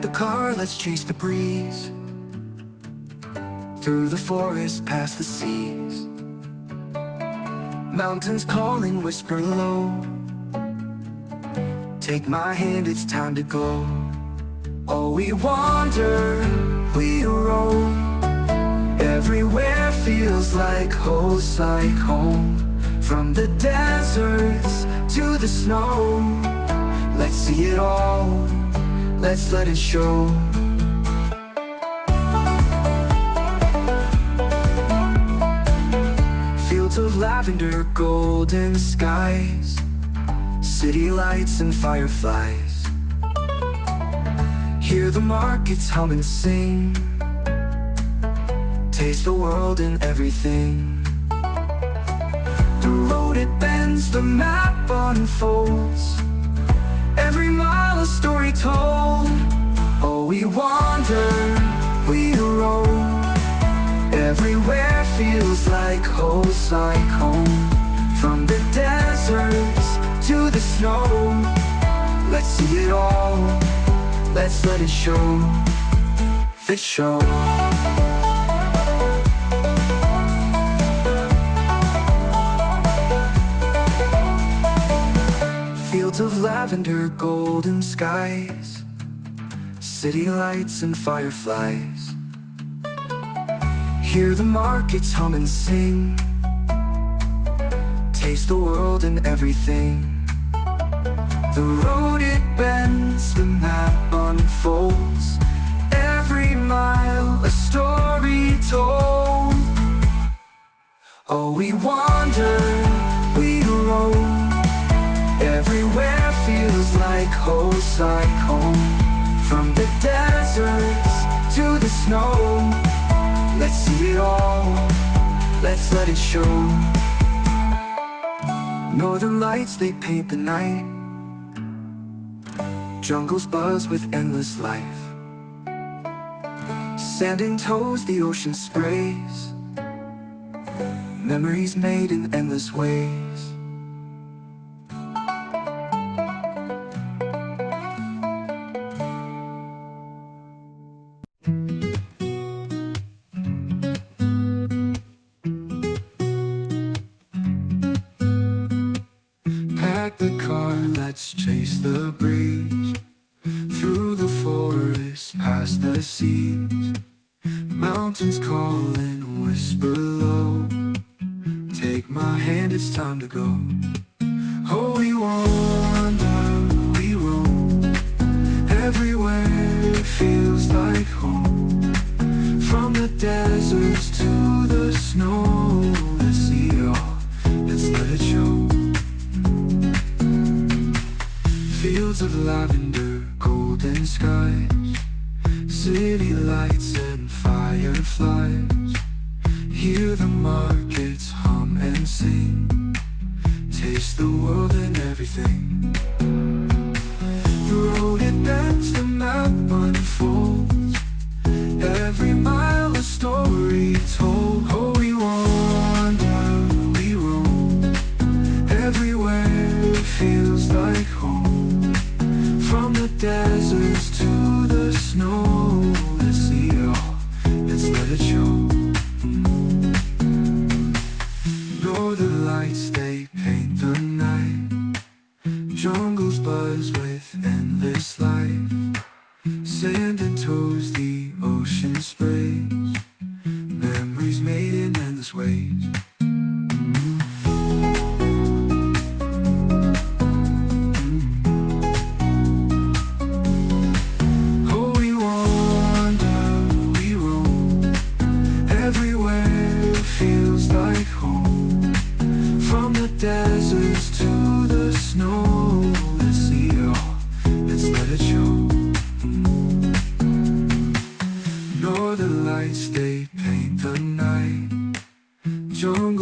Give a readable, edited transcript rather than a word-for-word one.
the car, let's chase the breeze. Through the forest, past the seas. Mountains calling, whisper low. Take my hand, it's time to go. Oh, we wander, we roam. Everywhere feels like home. From the deserts to the snow. Let's see it all, let's let it show. Fields of lavender, golden skies, city lights and fireflies. Hear the markets hum and sing. Taste the world and everything. The road it bends, the map unfolds. Every mile a story told. Oh, we wander, we roam. Everywhere feels like home. From the deserts to the snow. Let's see it all, let's let it show. The show. Fields of lavender, golden skies, city lights and fireflies. Hear the markets hum and sing. Taste the world and everything. The road it bends, the map unfolds. Every mile a story told. Oh, we wander, we roam. Everywhere feels like home. From the deserts to the snow. Let's see it all, let's let it show. Northern lights, they paint the night. Jungles buzz with endless life. Sand in toes, the ocean sprays. Memories made in endless ways. Pack the car, let's chase the breeze. Through the forest, past the seas. Mountains calling, whisper low. Take my hand, it's time to go. Oh, we wander, we roam. Everywhere feels like home. From the deserts to the snow. Let's see it all, let's let it show. Fields of lavender, golden skies, city lights and fireflies. Hear the markets hum and sing. Taste the world and everything. The road it bends, the map unfolds. Every mile a story told. Oh, we wander, we roam. Everywhere feels like home. From the deserts to the snow. Let's see it all, let's let it show. Northern lights, they paint the night. Jungles buzz with endless life. Sand and toes, the ocean sprays. Memories made in endless ways. Oh, we wander, we roam. Everywhere feels like home. From the deserts to the snow. Let's see it all, let's let it show. Northern lights, they paint the night. Jungle